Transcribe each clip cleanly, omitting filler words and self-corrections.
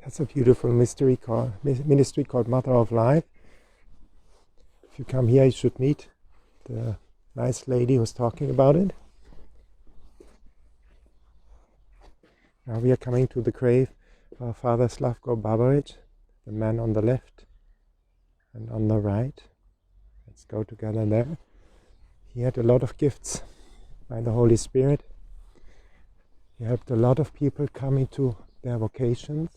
That's a beautiful ministry called Mother of Life. If you come here, you should meet the nice lady who's talking about it. Now we are coming to the grave of Father Slavko Babarich, the man on the left and on the right. Let's go together there. He had a lot of gifts by the Holy Spirit. He helped a lot of people come into their vocations.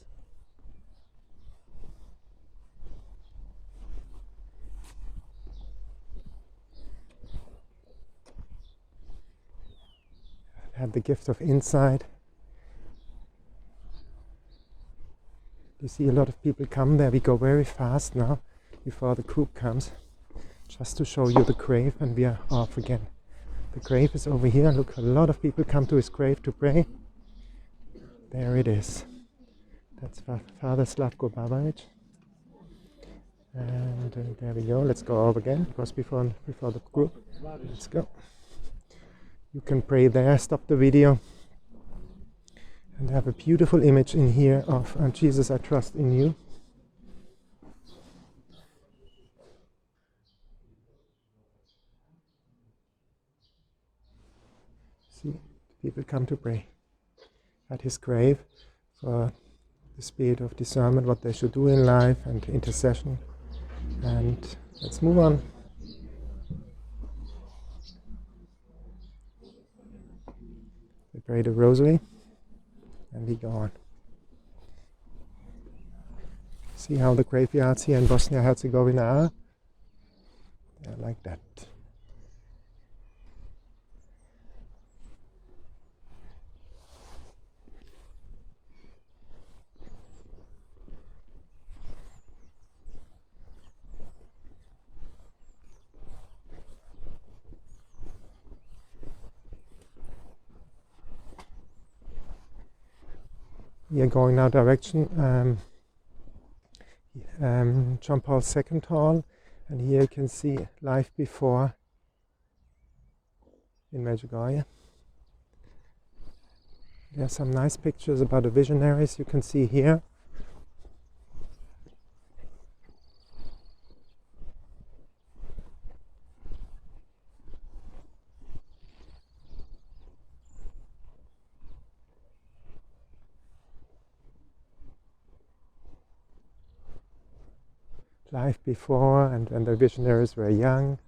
Had the gift of insight. You see a lot of people come there. We go very fast now before the group comes, just to show you the grave, and we are off again. The grave is over here. Look, a lot of people come to his grave to pray. There it is. That's Father Slavko Babarich. And there we go. Let's go over again. It was before the group. Let's go. You can pray there, stop the video, and have a beautiful image in here of Jesus, I trust in you. See, people come to pray at his grave for the spirit of discernment, what they should do in life, and intercession. And let's move on. We pray the rosary and we go on. See how the graveyards here in Bosnia-Herzegovina are? They're like that. We are going now direction John Paul II Hall, and here you can see life before in Medjugorje. There are some nice pictures about the Visionaries you can see here. Life before, and when the Visionaries were young.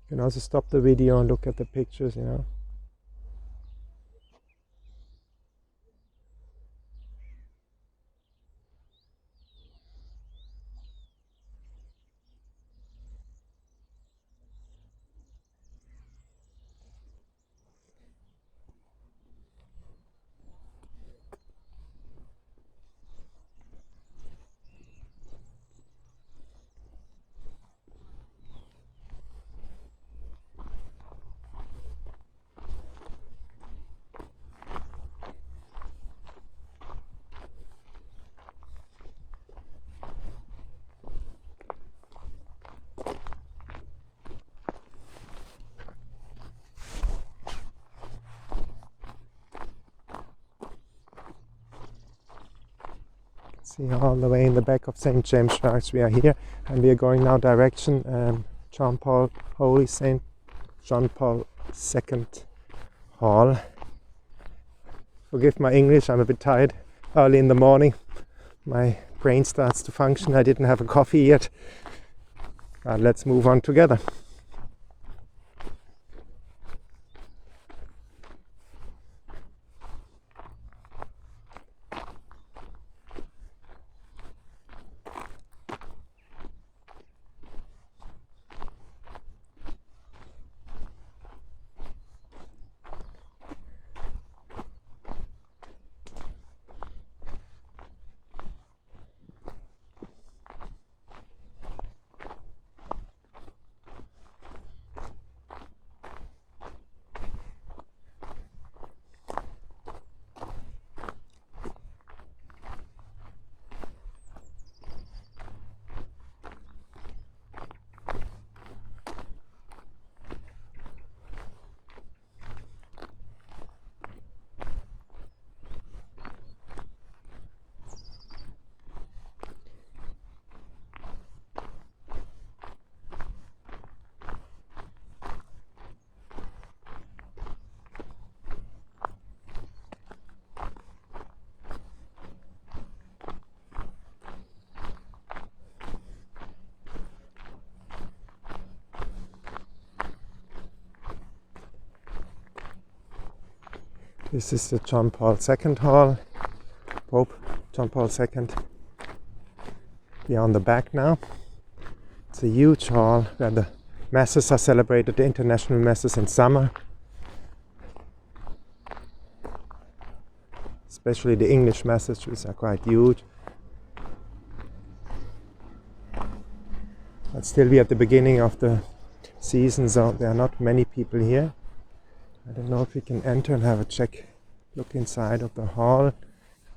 You can also stop the video and look at the pictures, you know. See all the way in the back of St. James Church we are here, and we are going now direction Holy St. John Paul II Hall. Forgive my English, I'm a bit tired. Early in the morning, my brain starts to function. I didn't have a coffee yet. Let's move on together. This is the John Paul II Hall, Pope John Paul II. We are on the back now. It's a huge hall where the masses are celebrated, the international masses in summer. Especially the English masses, which are quite huge. But still we are at the beginning of the season, so there are not many people here. I don't know if we can enter and have a look inside of the hall.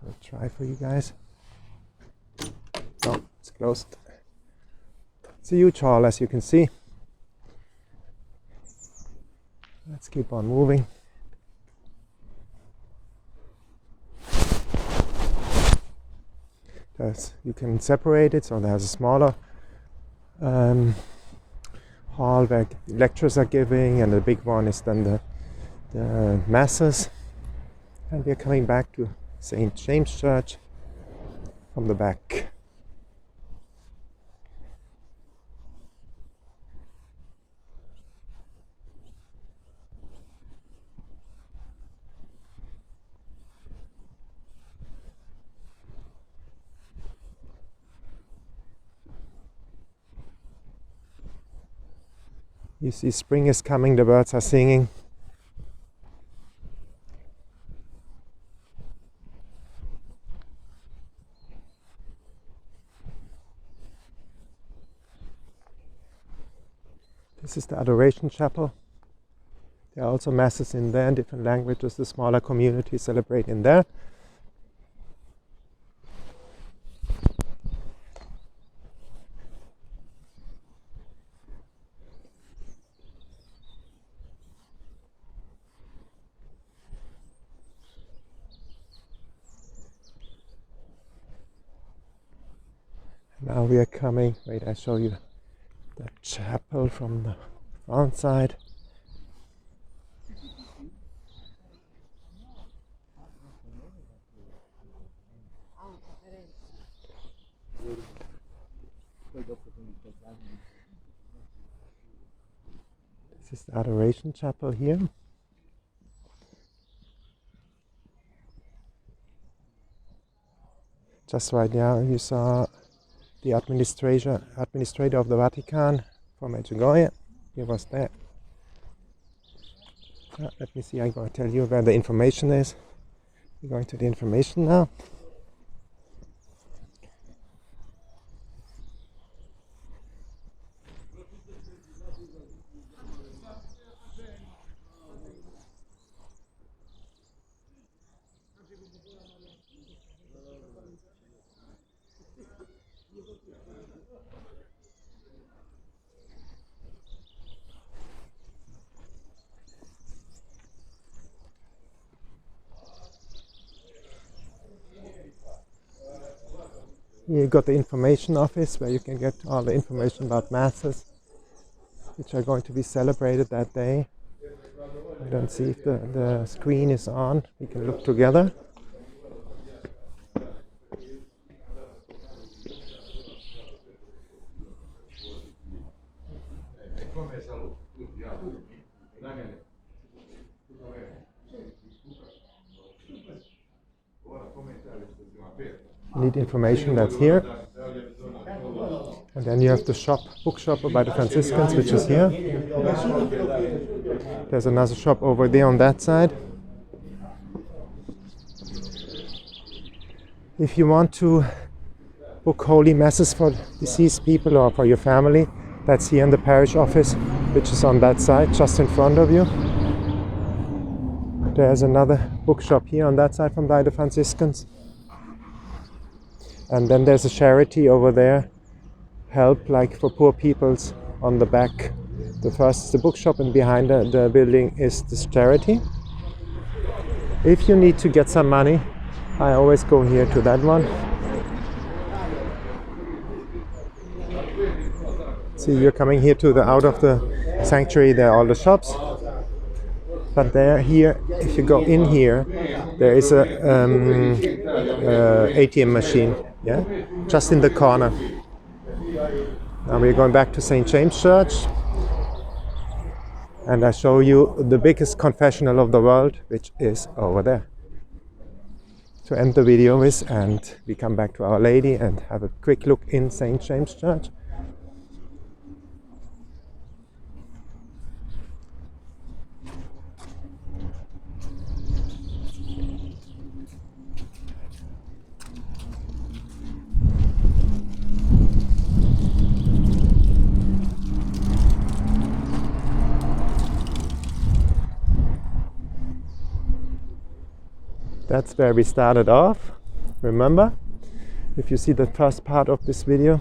I'll try for you guys. No, it's closed. It's a huge hall, as you can see. Let's keep on moving. You can separate it, so there's a smaller hall where lectures are giving, and the big one is then the masses. And we're coming back to St. James Church from the back. You see, spring is coming, the birds are singing. This is the Adoration Chapel. There are also masses in there in different languages. The smaller communities celebrate in there. Now we are coming, wait, I show you the chapel from the front side. This is the Adoration Chapel here. Just right now you saw the administrator of the Vatican from Medjugorje. He was there. Let me see, I'm going to tell you where the information is. We're going to the information now. You got the information office where you can get all the information about masses which are going to be celebrated that day. I don't see if the screen is on. We can look together. You need information that's here. And then you have the shop, bookshop by the Franciscans, which is here. There's another shop over there on that side. If you want to book holy masses for deceased people or for your family, that's here in the parish office, which is on that side, just in front of you. There's another bookshop here on that side from by the Franciscans. And then there's a charity over there, help like for poor peoples on the back. The first is the bookshop, and behind the building is this charity. If you need to get some money, I always go here to that one. See, you're coming here to the out of the sanctuary, there are all the shops. But here, if you go in here, there is a ATM machine, yeah, just in the corner. Now we're going back to St. James Church, and I show you the biggest confessional of the world, which is over there. To end the video with, and we come back to Our Lady and have a quick look in St. James Church. That's where we started off, remember? If you see the first part of this video.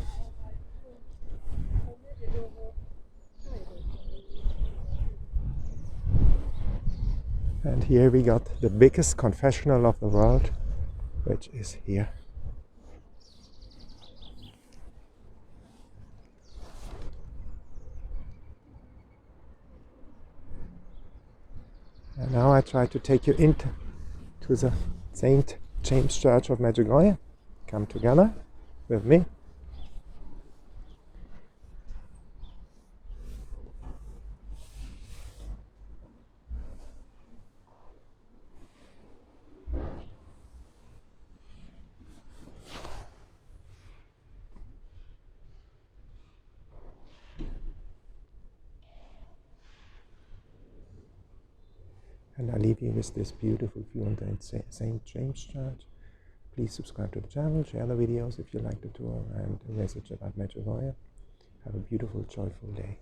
And here we got the biggest confessional of the world, which is here. And now I try to take you into the St. James Church of Medjugorje. Come together with me. And I leave you with this beautiful view on the St. James Church. Please subscribe to the channel, share the videos if you like the tour, and a message about Medjugorje. Have a beautiful, joyful day.